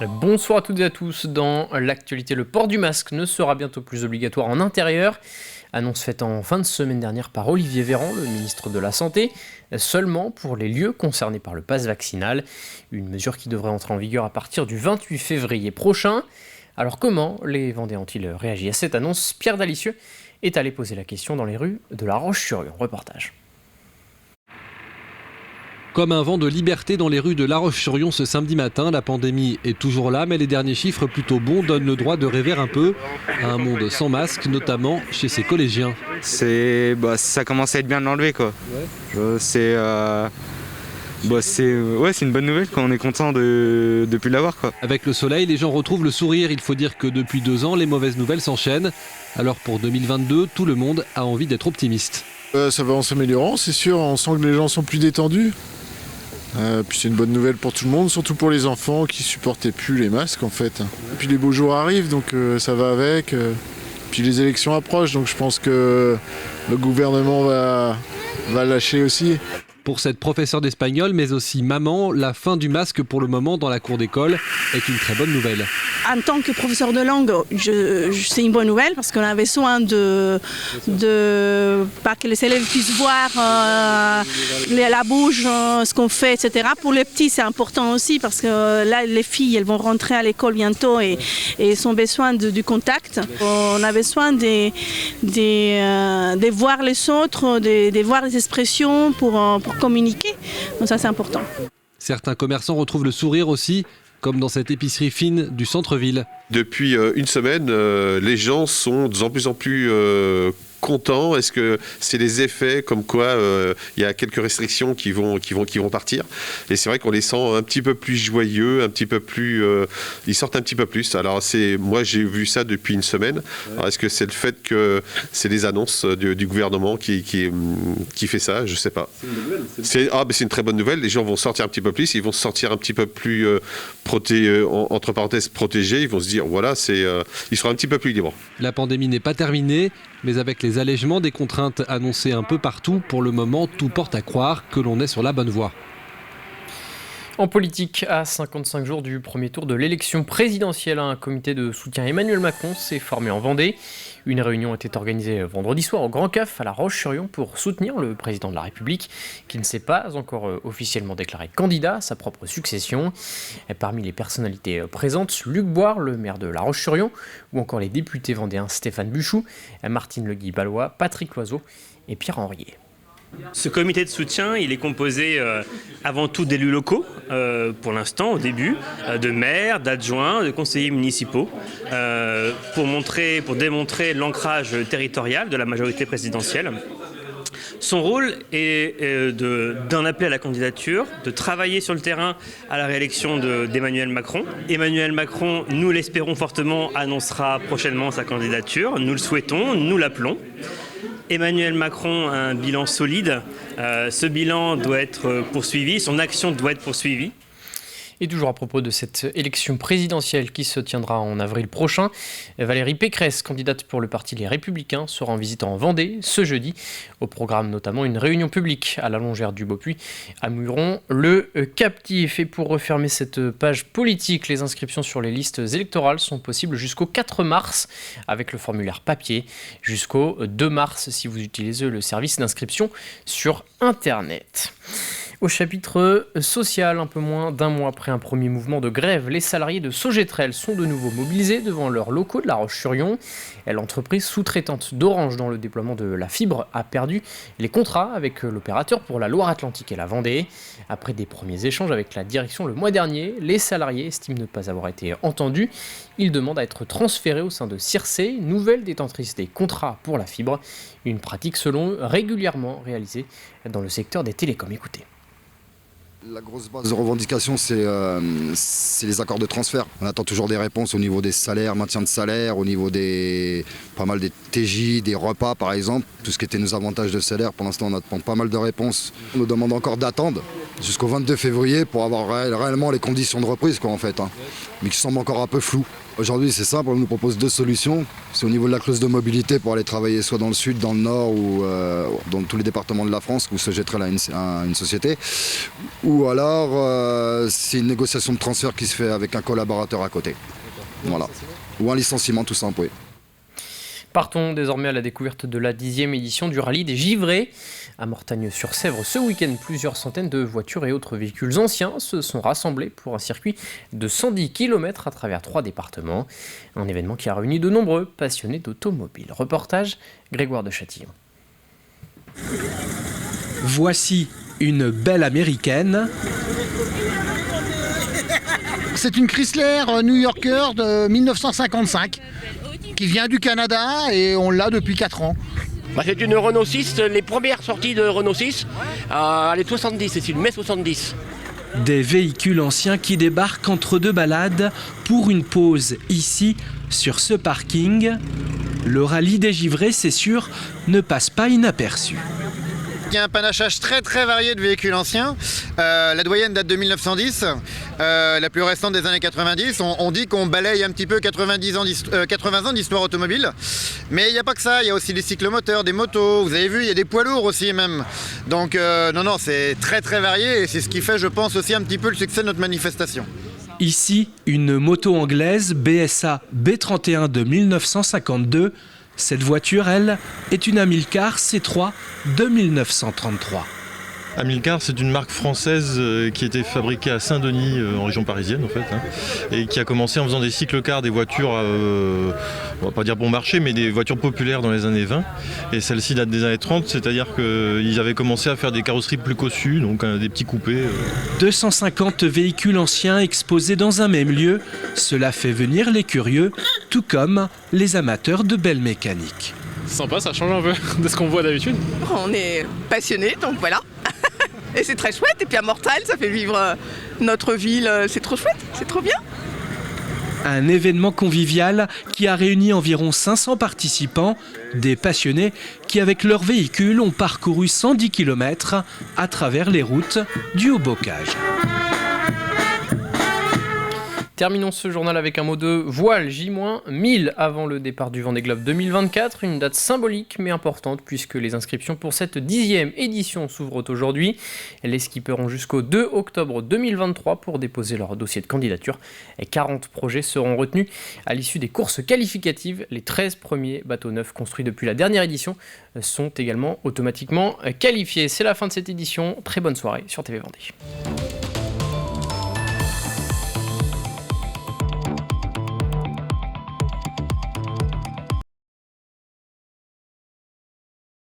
Bonsoir à toutes et à tous. Dans l'actualité, le port du masque ne sera bientôt plus obligatoire en intérieur. Annonce faite en fin de semaine dernière par Olivier Véran, le ministre de la Santé, seulement pour les lieux concernés par le pass vaccinal. Une mesure qui devrait entrer en vigueur à partir du 28 février prochain. Alors comment les Vendéens ont-ils réagi à cette annonce? Pierre Dalicieux est allé poser la question dans les rues de La Roche-sur-Yon. Reportage. Comme un vent de liberté dans les rues de La Roche-sur-Yon ce samedi matin, la pandémie est toujours là, mais les derniers chiffres plutôt bons donnent le droit de rêver un peu à un monde sans masque, notamment chez ses collégiens. Ça commence à être bien de l'enlever, quoi. Ouais. C'est une bonne nouvelle, quoi. On est content de plus l'avoir, quoi. Avec le soleil, les gens retrouvent le sourire. Il faut dire que depuis 2 ans, les mauvaises nouvelles s'enchaînent. Alors pour 2022, tout le monde a envie d'être optimiste. Ça va en s'améliorant, c'est sûr. On sent que les gens sont plus détendus. Puis c'est une bonne nouvelle pour tout le monde, surtout pour les enfants qui supportaient plus les masques en fait. Et puis les beaux jours arrivent, donc ça va avec. Puis les élections approchent, donc je pense que le gouvernement va lâcher aussi. Pour cette professeure d'espagnol, mais aussi maman, la fin du masque pour le moment dans la cour d'école est une très bonne nouvelle. En tant que professeur de langue, c'est une bonne nouvelle parce qu'on avait besoin de pas que les élèves puissent voir la bouche, ce qu'on fait, etc. Pour les petits, c'est important aussi parce que là, les filles, elles vont rentrer à l'école bientôt et elles ont besoin du contact. On a besoin de voir les autres, de voir les expressions pour communiquer. Donc ça, c'est important. Certains commerçants retrouvent le sourire aussi, comme dans cette épicerie fine du centre-ville. Depuis une semaine, les gens sont de plus en plus contents. Est-ce que c'est les effets comme quoi il y a quelques restrictions qui vont partir? Et c'est vrai qu'on les sent un petit peu plus joyeux, un petit peu plus, ils sortent un petit peu plus. Alors moi j'ai vu ça depuis une semaine. Alors, est-ce que c'est le fait que c'est les annonces du gouvernement qui fait ça? Je sais pas. C'est une très bonne nouvelle. Les gens vont sortir un petit peu plus. Ils vont se sentir un petit peu plus entre parenthèses protégés. Ils vont se dire voilà, ils seront un petit peu plus libres. La pandémie n'est pas terminée, mais avec les allègements des contraintes annoncées un peu partout, pour le moment, tout porte à croire que l'on est sur la bonne voie. En politique, à 55 jours du premier tour de l'élection présidentielle, un comité de soutien à Emmanuel Macron s'est formé en Vendée. Une réunion était organisée vendredi soir au Grand CAF à La Roche-sur-Yon pour soutenir le président de la République, qui ne s'est pas encore officiellement déclaré candidat à sa propre succession. Et parmi les personnalités présentes, Luc Boire, le maire de La Roche-sur-Yon, ou encore les députés vendéens Stéphane Buchou, Martine Le Guy-Ballois, Patrick Loiseau et Pierre Henriet. Ce comité de soutien, il est composé avant tout d'élus locaux, pour l'instant, au début, de maires, d'adjoints, de conseillers municipaux, pour démontrer l'ancrage territorial de la majorité présidentielle. Son rôle est d'en appeler à la candidature, de travailler sur le terrain à la réélection d'Emmanuel Macron. Emmanuel Macron, nous l'espérons fortement, annoncera prochainement sa candidature. Nous le souhaitons, nous l'appelons. Emmanuel Macron a un bilan solide. Ce bilan doit être poursuivi, son action doit être poursuivie. Et toujours à propos de cette élection présidentielle qui se tiendra en avril prochain, Valérie Pécresse, candidate pour le parti Les Républicains, sera en visite en Vendée ce jeudi. Au programme notamment une réunion publique à la longère du Beaupuy à Muron, le captif. Et pour refermer cette page politique, les inscriptions sur les listes électorales sont possibles jusqu'au 4 mars avec le formulaire papier, jusqu'au 2 mars si vous utilisez le service d'inscription sur Internet. Au chapitre social, un peu moins d'un mois après un premier mouvement de grève, les salariés de Sogetrel sont de nouveau mobilisés devant leurs locaux de La Roche-sur-Yon. L'entreprise sous-traitante d'Orange dans le déploiement de la fibre a perdu les contrats avec l'opérateur pour la Loire-Atlantique et la Vendée. Après des premiers échanges avec la direction le mois dernier, les salariés estiment ne pas avoir été entendus. Ils demandent à être transférés au sein de Circe, nouvelle détentrice des contrats pour la fibre, une pratique selon eux régulièrement réalisée dans le secteur des télécoms. Écoutez. La grosse base de revendication, c'est les accords de transfert. On attend toujours des réponses au niveau des salaires, maintien de salaire, au niveau pas mal des TJ, des repas par exemple. Tout ce qui était nos avantages de salaire, pour l'instant on attend pas mal de réponses. On nous demande encore d'attendre jusqu'au 22 février pour avoir réellement les conditions de reprise, quoi, en fait, mais qui semblent encore un peu floues. Aujourd'hui, c'est simple, on nous propose 2 solutions. C'est au niveau de la clause de mobilité pour aller travailler soit dans le sud, dans le nord ou dans tous les départements de la France où se jetterait là une société. Ou alors, c'est une négociation de transfert qui se fait avec un collaborateur à côté. Voilà. Ou un licenciement tout simple, oui. Partons désormais à la découverte de la 10e édition du rallye des Givrés. À Mortagne-sur-Sèvre, ce week-end, plusieurs centaines de voitures et autres véhicules anciens se sont rassemblés pour un circuit de 110 km à travers 3 départements. Un événement qui a réuni de nombreux passionnés d'automobile. Reportage, Grégoire de Châtillon. Voici une belle américaine. C'est une Chrysler New Yorker de 1955 qui vient du Canada et on l'a depuis 4 ans. C'est une Renault 6, les premières sorties de Renault 6, elle est 70, c'est une mai 70. Des véhicules anciens qui débarquent entre 2 balades pour une pause ici, sur ce parking. Le rallye des Givrés, c'est sûr, ne passe pas inaperçu. Il y a un panachage très varié de véhicules anciens. La doyenne date de 1910, la plus récente des années 90. On dit qu'on balaye un petit peu 80 ans d'histoire automobile. Mais il n'y a pas que ça, il y a aussi des cyclomoteurs, des motos. Vous avez vu, il y a des poids lourds aussi même. Donc non, c'est très varié et c'est ce qui fait, je pense, aussi un petit peu le succès de notre manifestation. Ici, une moto anglaise BSA B31 de 1952. Cette voiture, elle, est une Amilcar C3 de 1933. Amilcar, c'est une marque française qui était fabriquée à Saint-Denis, en région parisienne en fait, et qui a commencé en faisant des cyclecars, des voitures, on va pas dire bon marché, mais des voitures populaires dans les années 20. Et celle-ci date des années 30, c'est-à-dire qu'ils avaient commencé à faire des carrosseries plus cossues, donc des petits coupés. 250 véhicules anciens exposés dans un même lieu, cela fait venir les curieux, tout comme les amateurs de belles mécaniques. C'est sympa, ça change un peu de ce qu'on voit d'habitude. On est passionnés, donc voilà. Et c'est très chouette. Et puis à Mortal, ça fait vivre notre ville. C'est trop chouette, c'est trop bien. Un événement convivial qui a réuni environ 500 participants, des passionnés qui, avec leur véhicule, ont parcouru 110 km à travers les routes du Haut-Bocage. Terminons ce journal avec un mot de voile, J-1000 avant le départ du Vendée Globe 2024, une date symbolique mais importante puisque les inscriptions pour cette 10e édition s'ouvrent aujourd'hui. Les skippers ont jusqu'au 2 octobre 2023 pour déposer leur dossier de candidature et 40 projets seront retenus à l'issue des courses qualificatives. Les 13 premiers bateaux neufs construits depuis la dernière édition sont également automatiquement qualifiés. C'est la fin de cette édition, très bonne soirée sur TV Vendée.